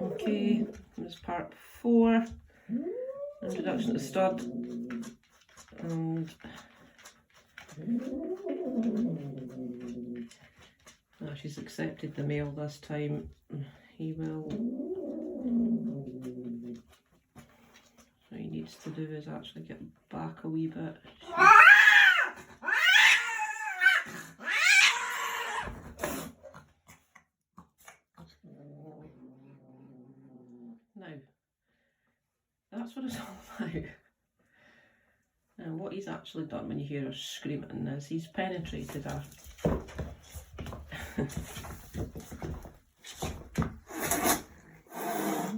Okay, this is part 4, introduction to stud, and she's accepted the male this time. He will, what he needs to do is actually get back a wee bit. Now, that's what it's all about. And what he's actually done when you hear her screaming is he's penetrated her.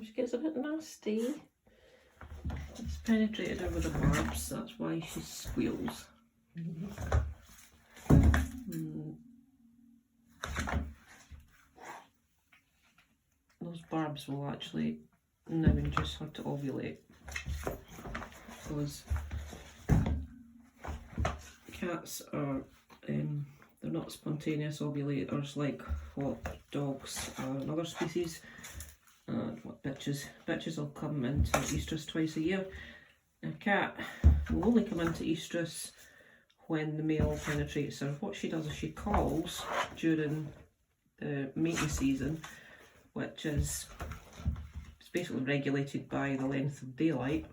She gets a bit nasty. He's penetrated her with the barbs, that's why she squeals. Those barbs will actually now induce her to ovulate, because cats are, they're not spontaneous ovulators like what dogs are in other species, and what bitches will come into estrus twice a year. A cat will only come into estrus when the male penetrates her. What she does is she calls during the mating season, which is, it's basically regulated by the length of daylight.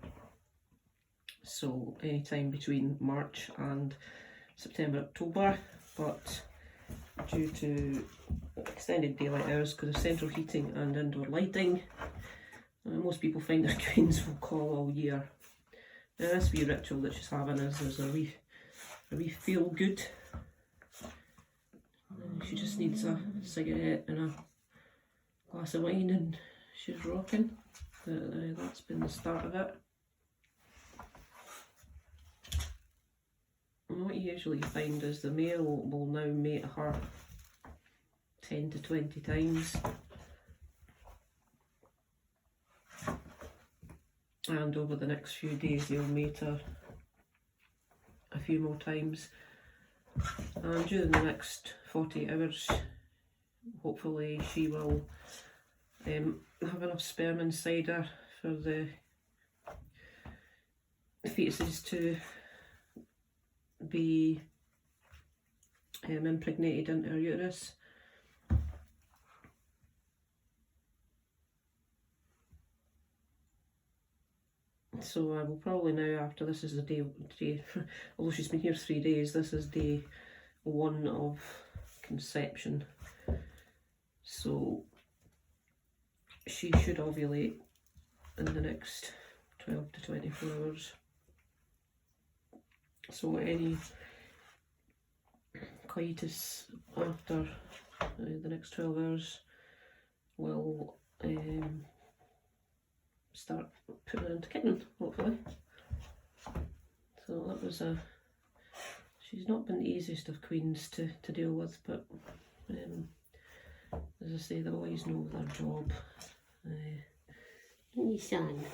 So any time between March and September, October, but due to extended daylight hours because of central heating and indoor lighting, most people find their queens will call all year. Now this wee ritual that she's having is a wee feel good. She just needs a cigarette and a glass of wine and she's rocking. That's been the start of it. And what you usually find is the male will now mate her 10 to 20 times. And over the next few days he'll mate her a few more times. And during the next 48 hours, hopefully she will have enough sperm inside her for the fetuses to be impregnated into her uterus. So I will probably now, after this is the day although she's been here 3 days, this is day 1 of conception. So she should ovulate in the next 12 to 24 hours. So any coitus after the next 12 hours will start putting her into kitten, hopefully. So that was she's not been the easiest of queens to deal with, but as I say, they always know their job. My son,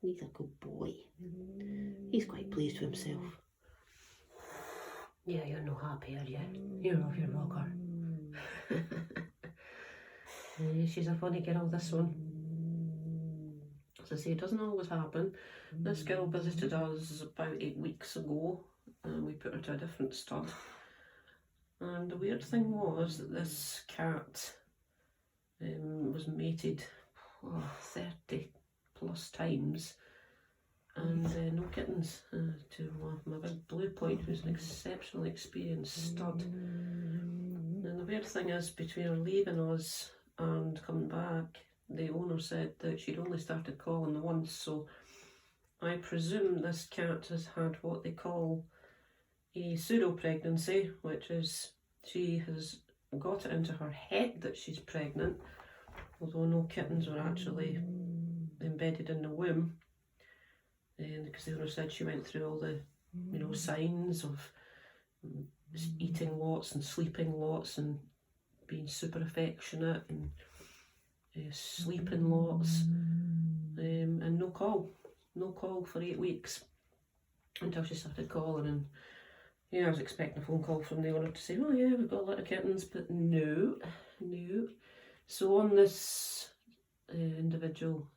he's a good boy. He's quite pleased with himself. Yeah, you're not happy, are you? You're off your rocker. She's a funny girl, this one. As I say, it doesn't always happen. This girl visited us about 8 weeks ago and we put her to a different stud. And the weird thing was that this cat was mated 30 plus times and no kittens, to my big Blue Point, who's an exceptionally experienced stud. And the weird thing is, between her leaving us and coming back, the owner said that she'd only started calling the once, so I presume this cat has had what they call a pseudo-pregnancy, which is she has got it into her head that she's pregnant, although no kittens were actually embedded in the womb, because the owner said she went through all the signs of eating lots and sleeping lots and being super affectionate and sleeping lots, and no call for 8 weeks until she started calling. And I was expecting a phone call from the owner to say, oh yeah, we've got a lot of kittens, but no. So on this individual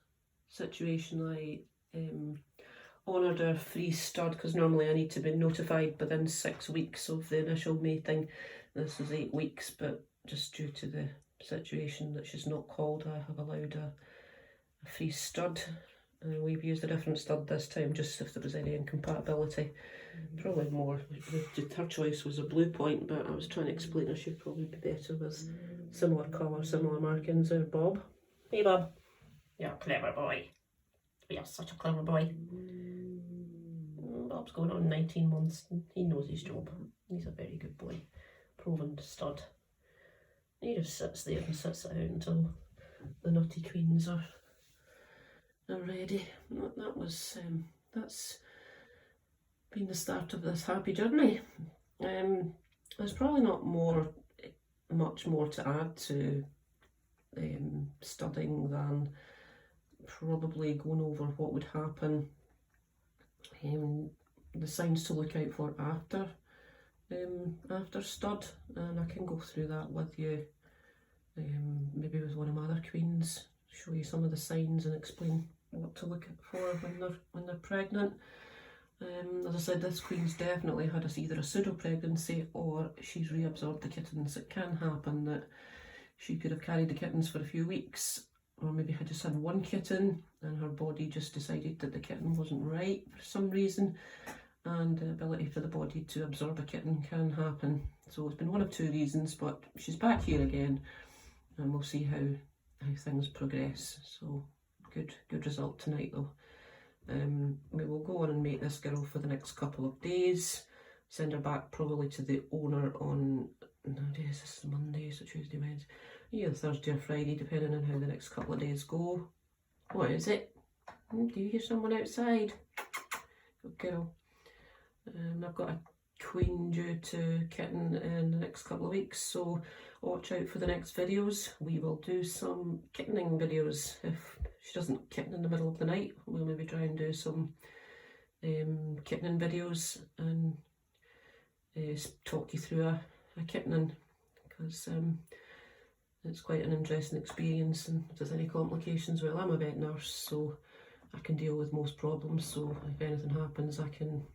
situation, I honoured her free stud, because normally I need to be notified within 6 weeks of the initial mating. This was 8 weeks, but just due to the situation that she's not called, I have allowed a free stud. We've used a different stud this time, just if there was any incompatibility. Probably more, her choice was a Blue Point, but I was trying to explain her she'd probably be better with similar colour, similar markings. Bob. Hey Bob. You're a clever boy. You're such a clever boy. Bob's going on 19 months. He knows his job. He's a very good boy. Proven stud. He just sits there and sits it out until the nutty queens are ready. That's been the start of this happy journey. There's probably not much more to add to studying than probably going over what would happen, the signs to look out for after stud, and I can go through that with you, maybe with one of my other queens, show you some of the signs and explain what to look for when they're pregnant. As I said, this queen's definitely had either a pseudo pregnancy or she's reabsorbed the kittens. It can happen that she could have carried the kittens for a few weeks, or maybe had just had one kitten and her body just decided that the kitten wasn't right for some reason, and the ability for the body to absorb a kitten can happen. So it's been one of two reasons, but she's back here again and we'll see how things progress. So good result tonight though. We will go on and mate this girl for the next couple of days, send her back probably to the owner on, nowadays this is Monday, so Tuesday, Wednesday, either Thursday or Friday, depending on how the next couple of days go. What is it? Do you hear someone outside? Good girl. I've got a queen due to kitten in the next couple of weeks, so watch out for the next videos. We will do some kittening videos. If she doesn't kitten in the middle of the night, we'll maybe try and do some kittening videos and talk you through a kittening, because it's quite an interesting experience, and if there's any complications, well, I'm a vet nurse, so I can deal with most problems, so if anything happens I can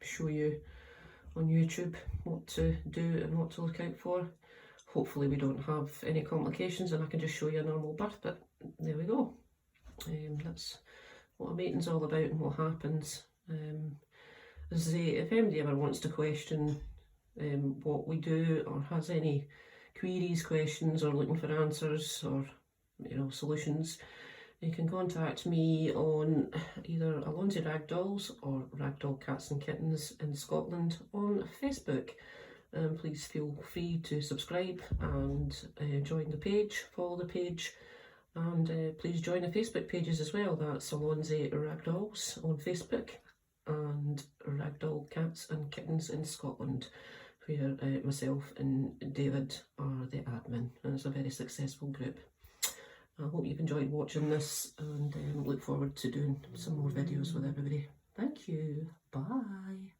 show you on YouTube what to do and what to look out for. Hopefully we don't have any complications and I can just show you a normal birth, but there we go. That's what a mating's all about and what happens. As I say, if anybody ever wants to question what we do, or has any queries, questions, or looking for answers, or solutions, you can contact me on either Alonzi Ragdolls or Ragdoll Cats and Kittens in Scotland on Facebook. Please feel free to subscribe and join the page, follow the page, and please join the Facebook pages as well. That's Alonzi Ragdolls on Facebook and Ragdoll Cats and Kittens in Scotland, where myself and David are the admin, and it's a very successful group. I hope you've enjoyed watching this, and look forward to doing some more videos with everybody. Thank you. Bye.